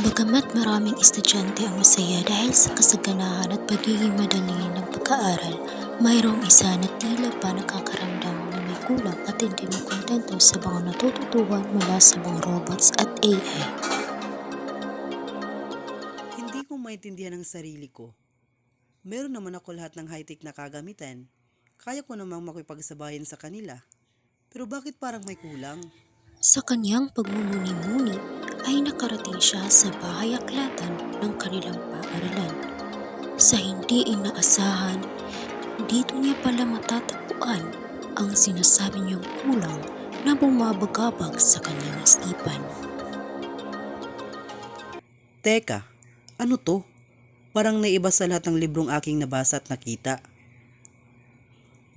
Bagamat maraming estudyante ang masaya dahil sa kasaganahan at pagiging madali ng pag-aaral, mayroong isa na tila pa nakakaramdam na may kulang at hindi makontento sa mga natututuhan mula sa mga robots at AI. Hindi ko maintindihan ang sarili ko. Meron naman ako lahat ng high-tech na kagamitan. Kaya ko namang makipagsabayan sa kanila. Pero bakit parang may kulang? Sa kanyang pagmumuni-muni ay nakarating siya sa bahay-aklatan ng kanilang paaralan. Sa hindi inaasahan, dito niya pala matatagpuan ang sinasabi niyang kulang na bumabagabag sa kanyang isipan. Teka, ano to? Parang naiba sa lahat ng librong aking nabasa at nakita.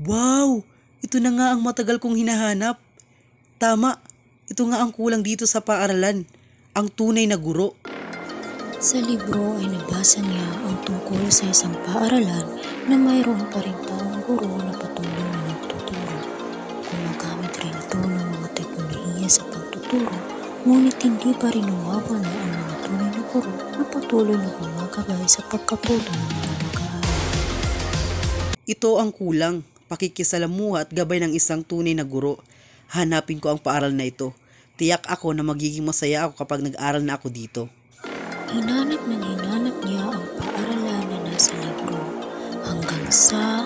Wow! Ito na nga ang matagal kong hinahanap. Tama, ito nga ang kulang dito sa paaralan. Ang tunay na guro. Sa libro ay nabasa niya ang tungkol sa isang paaralan na mayroon pa rin taong guro na patuloy na nagtuturo. Gumagamit rin ito ng mga teknolohiya sa pagtuturo, ngunit hindi pa rin nawawala ang mga tunay na guro na patuloy na gumagabay sa pagkatuto ng mga mag-aaral. Ito ang kulang, pakikisalamuha at gabay ng isang tunay na guro. Hanapin ko ang paaral na ito. Tiyak ako na magiging masaya ako kapag nag-aral na ako dito. Hinanap niya ang paaralan na nasa libro hanggang sa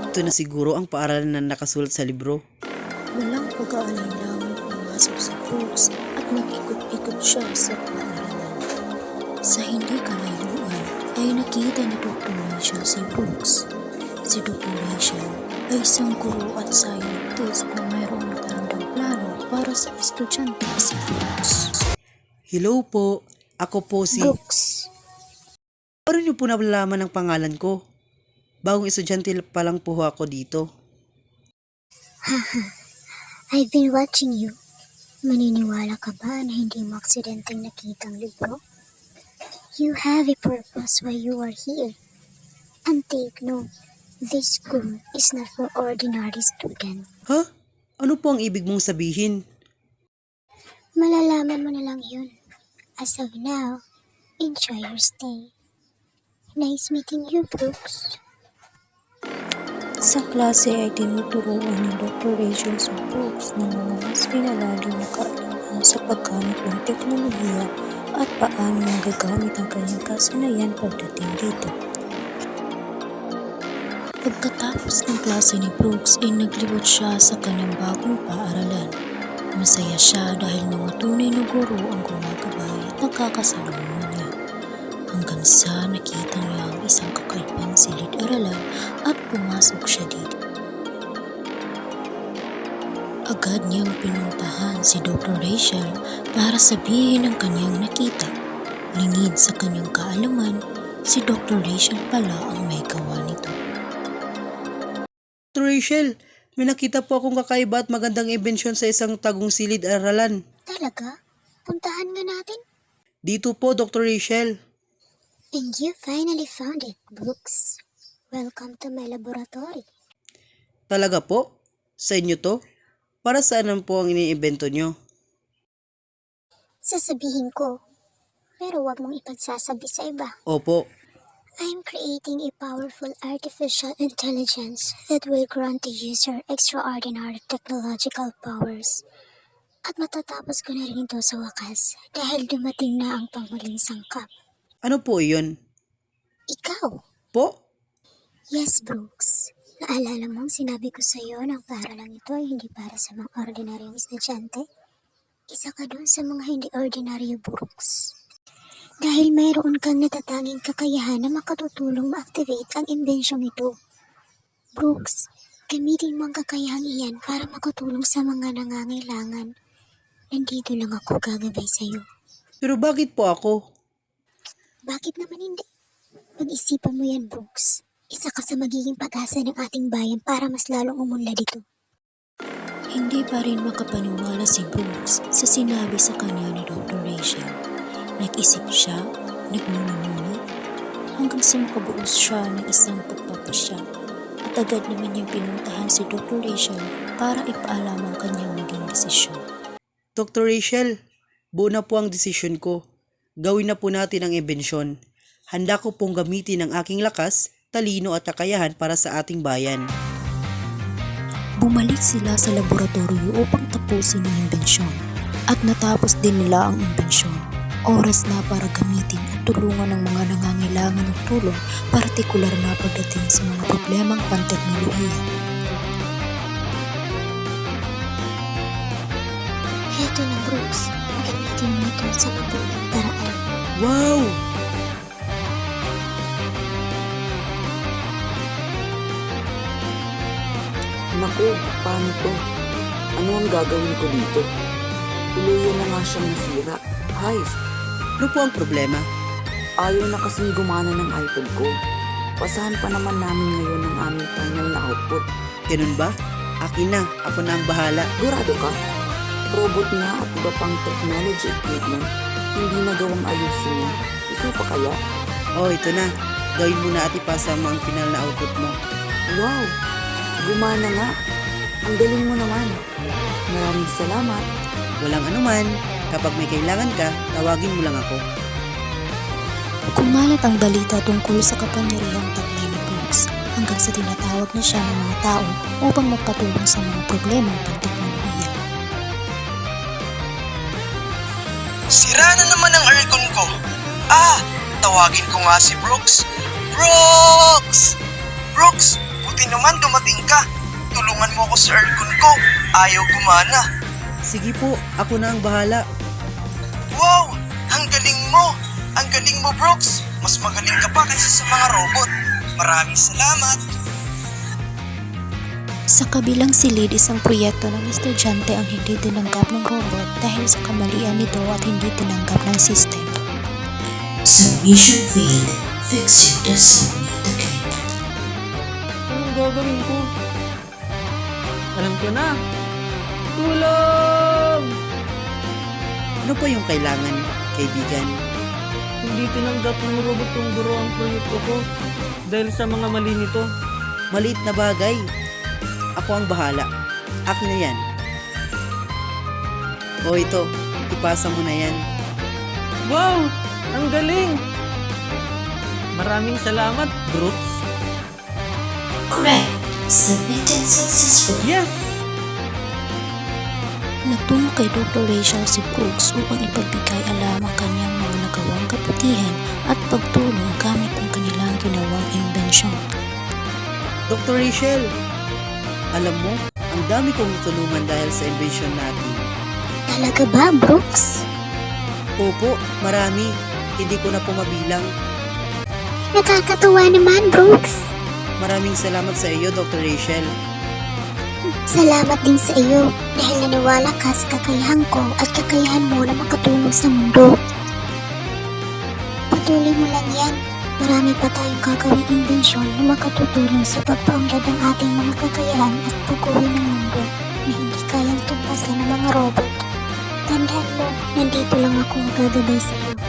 Ito na siguro ang paaralan na nakasulat sa libro. walang pag-aalinlangan pumasok sa Brooks at nag-ikot-ikot siya sa paaralan. Sa hindi kalayuan ay nakita ni Dr. Rachel si Brooks. Si Dr. Rachel ay isang guro at scientist na mayroong nakahandang plano para sa estudyante sa Brooks. Hello po, ako po si... Brooks. Paano niyo po nalaman ang pangalan ko? Bagong estudyante pa lang po ako dito. I've been watching you. Maniniwala ka ba na hindi mo aksidenteng nakita ang libro? You have a purpose why you are here. And take note, this school is not for ordinary student. Ha? Ano po ang ibig mong sabihin? Malalaman mo na lang yun. As of now, enjoy your stay. Nice meeting you, Brooks. Sa klase ay tinuturuan ni Dr. Rachel si Brooks ng mga mas pinalalim na kaalaman sa paggamit ng teknolohiya at paano magagamit ang kanyang kasanayan pagdating dito. Pagkatapos ng klase ni Brooks ay naglibot siya sa kanyang bagong paaralan. Masaya siya dahil mga tunay na guro ang gumagabay at nakakasalamuha niya. Hanggang sa nakita niya ang isang kakaibang silid-aralan at pumasok siya dito. Agad niyang pinuntahan si Dr. Rachel para sabihin ang kanyang nakita. Lingid sa kanyang kaalaman, si Dr. Rachel pala ang may gawa nito. Dr. Rachel, may nakita po akong kakaiba at magandang imbensyon sa isang tagong silid-aralan. Talaga? Puntahan nga natin. Dito po, Dr. Rachel. And you finally found it, Brooks. Welcome to my laboratory. Talaga po? Sa inyo to? Para saan naman po ang iniimbento nyo? Sasabihin ko, pero wag mong ipagsasabi sa iba. Opo. I'm creating a powerful artificial intelligence that will grant the user extraordinary technological powers. At matatapos ko na rin ito sa wakas dahil dumating na ang panghuling sangkap. Ano po iyon? Ikaw? Po? Yes, Brooks. Naalala mo ang sinabi ko sa iyo na ang paaralang ito ay hindi para sa mga ordinaryong estudyante? Isa ka dun sa mga hindi ordinaryo, Brooks. Dahil mayroon kang natatanging kakayahan na makatutulong ma-activate ang imbensyong ito. Brooks, gamitin mo ang kakayahang iyan para makatulong sa mga nangangailangan. Nandito lang ako gagabay sa iyo. Pero bakit po ako? Bakit naman hindi? Pag-isipan mo yan, Brooks. Isa ka sa magiging pag-asa ng ating bayan para mas lalong umunlad ito. Hindi pa rin makapaniwala si Brooks sa sinabi sa kanya ni Dr. Rachel. Nag-isip siya, nagmumuni, hanggang sa makabuos siya ng isang pagpapasya. At agad naman niyang pinuntahan si Dr. Rachel para ipaalam ang kanyang naging desisyon. Dr. Rachel, buo na po ang desisyon ko. Gawin na po natin ang imbensyon. Handa ko pong gamitin ang aking lakas, talino at kakayahan para sa ating bayan. Bumalik sila sa laboratorio upang tapusin ang imbensyon. At natapos din nila ang imbensyon. Oras na para gamitin at tulungan ng mga nangangailangan ng tulong, partikular na pagdating sa mga problemang panteknolohiya. Heto na, Brooks. Gamitin mo ito sa mabuting paraan. Wow! Naku, paano to? Ano ang gagawin ko dito? Tuluyan na nga siyang nasira. Hayes, Ano po ang problema? ayaw na kasing gumana ng iPad ko. Pasahan pa naman namin ngayon ang aming final na output. Ganun ba? Akin na, ako na ang bahala. Sigurado ka? Robot nga at iba pang technology equipment. Hindi na gawang ayusin niya. Ikaw pa kaya? Oh, ito na. Gawin mo na at ipasa mo ang final na output mo. Wow! Gumana nga. Ang galing mo naman. Maraming salamat. Walang anuman. Kapag may kailangan ka, tawagin mo lang ako. Kumalat ang balita tungkol sa kapangyarihang taglay ni Brooks hanggang sa tinatawag na siya ng mga tao upang magpatulong sa mga problemang panteknolohiya. Sira na naman ang aircon ko. Tawagin ko nga si Brooks. Brooks! Brooks, buti naman dumating ka. Tulungan mo ako sa aircon ko. Ayaw gumana. Sige po, ako na ang bahala. Wow! Ang galing mo! Ang galing mo, Brooks! Mas magaling ka pa kaysa sa mga robot. Maraming salamat! Sa kabilang silid, isang proyekto ng estudyante ang hindi tinanggap ng robot dahil sa kamalian nito at hindi tinanggap ng system. Submission failed. Fix it to submit again. Anong gagawin ko? Alam ko na. Tulong! Ano pa yung kailangan, kaibigan? Hindi tinanggap ng robot yung guro ang proyekto ko dahil sa mga mali nito. Maliit na bagay. Ako ang bahala. Akin na yan. O ito, ipasa mo na yan. Wow! Ang galing! Maraming salamat, Brooks. Correct. Submitted successfully. Yes! Nagtungo kay Dr. Rachel si Brooks upang ipagbigay alam ang kanyang mga nagawang kabutihan at pagtulong gamit ang kanilang ginawang imbensyon. Dr. Rachel, alam mo, ang dami kong natulungan dahil sa imbensyon natin. Talaga ba, Brooks? Opo, marami. Hindi ko na po mabilang. Nakakatuwa naman, Brooks. Maraming salamat sa iyo, Dr. Rachel. Salamat din sa iyo dahil naniwala ka sa kakayahan ko at kakayahan mo na makatulong sa mundo. Patuloy mo lang yan. Marami pa tayong gagawing imbensyon na makatutulong sa pagpaunlad ng ating mga kakayahan at pag-uwi ng mundo na hindi kayang tumpasan ng mga robot. Tandaan mo, nandito lang ako gagabay sa iyo.